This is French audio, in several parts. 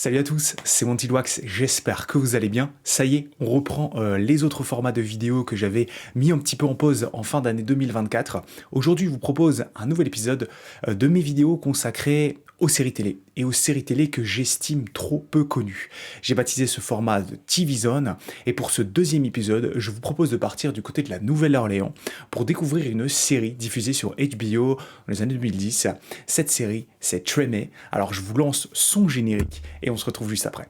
Salut à tous, c'est Montywax, j'espère que vous allez bien. Ça y est, on reprend les autres formats de vidéos que j'avais mis un petit peu en pause en fin d'année 2024. Aujourd'hui, je vous propose un nouvel épisode de mes vidéos consacrées aux séries télé et aux séries télé que j'estime trop peu connues. J'ai baptisé ce format de TV Zone et pour ce deuxième épisode, je vous propose de partir du côté de la Nouvelle-Orléans pour découvrir une série diffusée sur HBO dans les années 2010. Cette série, c'est Treme. Alors je vous lance son générique et on se retrouve juste après.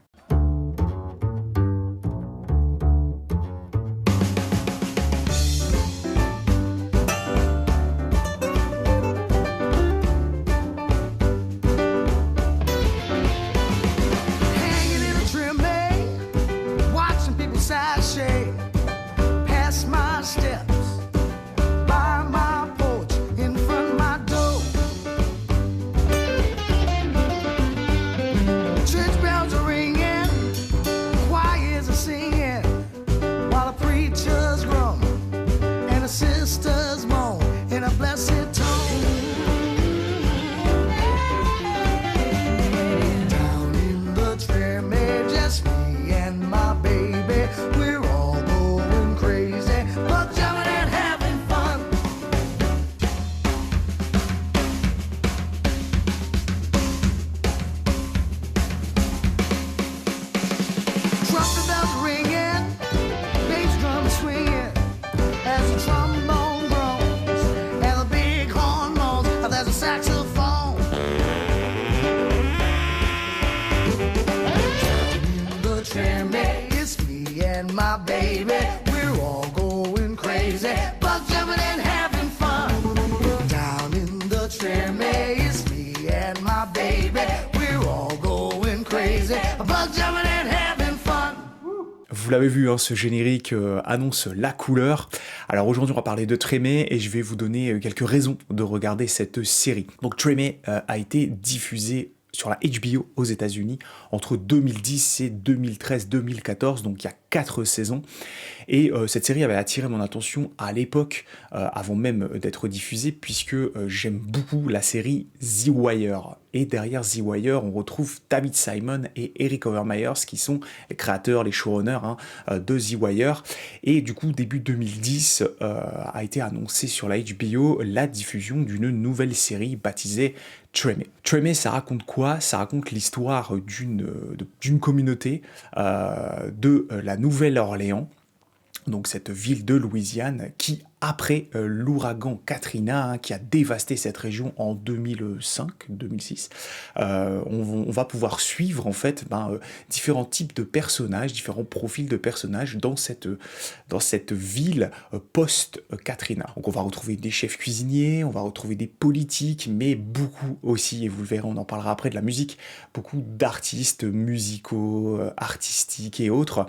Vous l'avez vu, hein, ce générique annonce la couleur. Alors aujourd'hui, on va parler de Treme et je vais vous donner quelques raisons de regarder cette série. Donc Treme a été diffusée sur la HBO aux États-Unis entre 2010 et 2013-2014, donc il y a 4 saisons. Et cette série avait attiré mon attention à l'époque, avant même d'être diffusée, puisque j'aime beaucoup la série The Wire. Et derrière The Wire, on retrouve David Simon et Eric Overmyers, qui sont les créateurs, les showrunners de The Wire. Et du coup, début 2010, a été annoncé sur la HBO la diffusion d'une nouvelle série baptisée Treme. Treme, ça raconte quoi? Ça raconte l'histoire d'une communauté de la Nouvelle-Orléans, donc cette ville de Louisiane qui, après l'ouragan Katrina qui a dévasté cette région en 2005-2006, on va pouvoir suivre en fait différents types de personnages, différents profils de personnages dans cette ville post-Katrina. Donc on va retrouver des chefs cuisiniers, on va retrouver des politiques, mais beaucoup aussi, et vous le verrez, on en parlera après, de la musique, beaucoup d'artistes musicaux, artistiques et autres,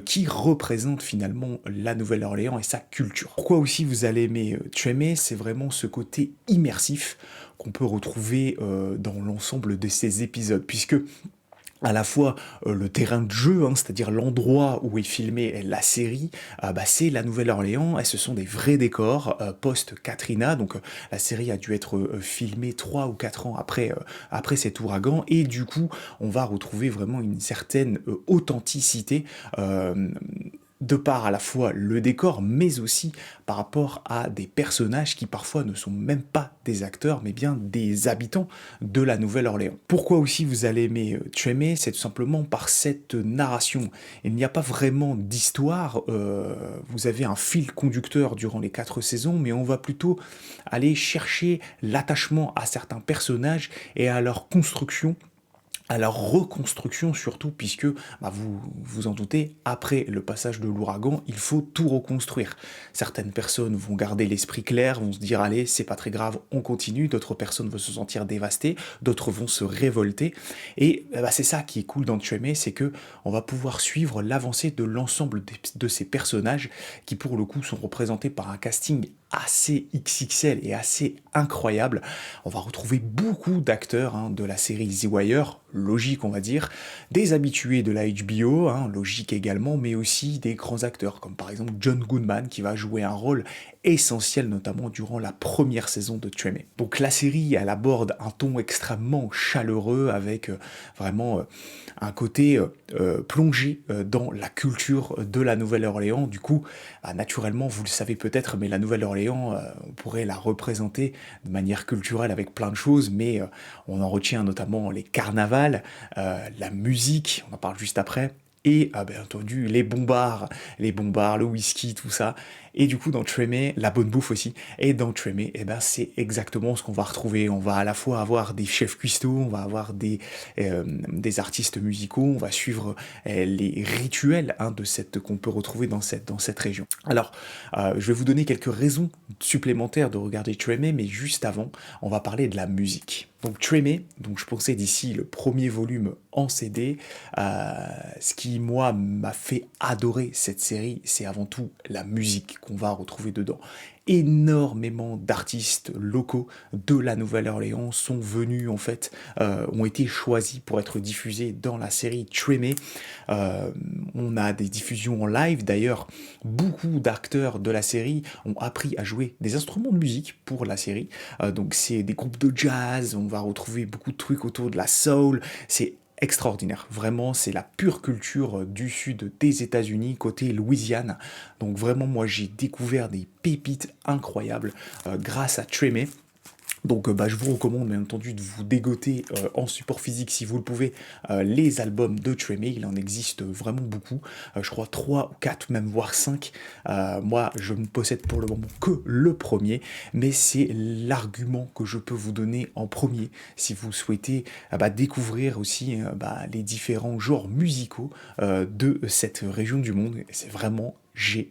qui représentent finalement la Nouvelle-Orléans et sa culture. Pourquoi aussi vous allez aimer Treme, c'est vraiment ce côté immersif qu'on peut retrouver dans l'ensemble de ces épisodes, puisque à la fois le terrain de jeu, c'est-à-dire l'endroit où est filmée la série, c'est la Nouvelle-Orléans, et ce sont des vrais décors post-Katrina, donc la série a dû être filmée 3 ou 4 ans après cet ouragan, et du coup on va retrouver vraiment une certaine authenticité de par à la fois le décor, mais aussi par rapport à des personnages qui parfois ne sont même pas des acteurs, mais bien des habitants de la Nouvelle-Orléans. Pourquoi aussi vous allez aimer Treme? C'est tout simplement par cette narration. Il n'y a pas vraiment d'histoire, vous avez un fil conducteur durant les 4 saisons, mais on va plutôt aller chercher l'attachement à certains personnages et à leur construction, à leur reconstruction surtout, puisque vous vous en doutez, après le passage de l'ouragan, il faut tout reconstruire. Certaines personnes vont garder l'esprit clair, vont se dire allez, c'est pas très grave, on continue, d'autres personnes vont se sentir dévastées, d'autres vont se révolter, et c'est ça qui est cool dans Treme, c'est que on va pouvoir suivre l'avancée de l'ensemble de ces personnages qui pour le coup sont représentés par un casting assez XXL et assez incroyable. On va retrouver beaucoup d'acteurs de la série The Wire, logique on va dire, des habitués de la HBO, logique également, mais aussi des grands acteurs, comme par exemple John Goodman, qui va jouer un rôle essentiel, notamment durant la première saison de Treme. Donc la série, elle aborde un ton extrêmement chaleureux, avec vraiment un côté plongé dans la culture de la Nouvelle-Orléans. Du coup, naturellement, vous le savez peut-être, mais la Nouvelle-Orléans, on pourrait la représenter de manière culturelle avec plein de choses, mais on en retient notamment les carnavals, la musique, on en parle juste après, et bien entendu les bombards, le whisky, tout ça. Et du coup dans Treme, la bonne bouffe aussi. Et dans Treme, eh ben, c'est exactement ce qu'on va retrouver. On va à la fois avoir des chefs cuistots, on va avoir des artistes musicaux, on va suivre les rituels de cette qu'on peut retrouver dans cette région. Alors, je vais vous donner quelques raisons supplémentaires de regarder Treme, mais juste avant, on va parler de la musique. Donc Treme, donc je possède ici le premier volume en CD. Ce qui, moi, m'a fait adorer cette série, c'est avant tout la musique qu'on va retrouver dedans. Énormément d'artistes locaux de la Nouvelle-Orléans sont venus, en fait, ont été choisis pour être diffusés dans la série Treme. On a des diffusions en live, d'ailleurs, beaucoup d'acteurs de la série ont appris à jouer des instruments de musique pour la série. Donc c'est des groupes de jazz, on va retrouver beaucoup de trucs autour de la soul, c'est extraordinaire. Vraiment, c'est la pure culture du sud des États-Unis, côté Louisiane. Donc vraiment, moi, j'ai découvert des pépites incroyables grâce à Treme. Donc je vous recommande bien entendu de vous dégoter en support physique si vous le pouvez les albums de Treme, il en existe vraiment beaucoup, je crois 3 ou 4 même voire 5. Moi je ne possède pour le moment que le premier, mais c'est l'argument que je peux vous donner en premier si vous souhaitez découvrir aussi les différents genres musicaux de cette région du monde. C'est vraiment génial.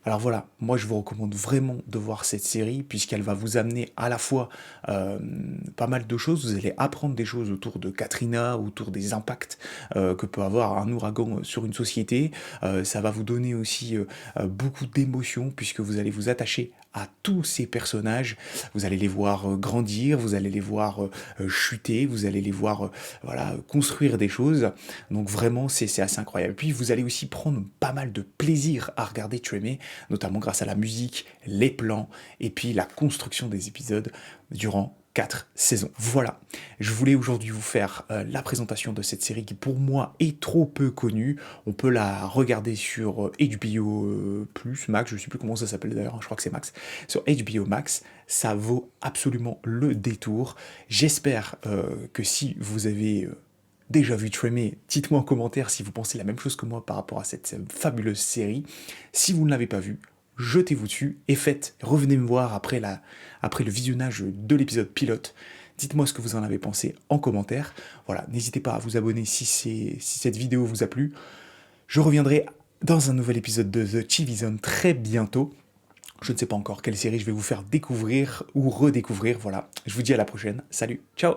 Alors voilà, moi je vous recommande vraiment de voir cette série puisqu'elle va vous amener à la fois pas mal de choses, vous allez apprendre des choses autour de Katrina, autour des impacts que peut avoir un ouragan sur une société. Ça va vous donner aussi beaucoup d'émotions puisque vous allez vous attacher à tous ces personnages, vous allez les voir grandir, vous allez les voir chuter, vous allez les voir voilà, construire des choses. Donc vraiment, c'est assez incroyable. Puis vous allez aussi prendre pas mal de plaisir à regarder Treme, notamment grâce à la musique, les plans, et puis la construction des épisodes durant 4 saisons. Voilà, je voulais aujourd'hui vous faire la présentation de cette série qui pour moi est trop peu connue. On peut la regarder sur HBO Max, je ne sais plus comment ça s'appelle d'ailleurs, je crois que c'est Max. Sur HBO Max, ça vaut absolument le détour. J'espère que si vous avez déjà vu Treme, dites-moi en commentaire si vous pensez la même chose que moi par rapport à cette fabuleuse série. Si vous ne l'avez pas vue, jetez-vous dessus et revenez me voir après le visionnage de l'épisode pilote. Dites-moi ce que vous en avez pensé en commentaire. Voilà, n'hésitez pas à vous abonner si cette vidéo vous a plu. Je reviendrai dans un nouvel épisode de The TV Zone très bientôt. Je ne sais pas encore quelle série je vais vous faire découvrir ou redécouvrir. Voilà, je vous dis à la prochaine. Salut, ciao!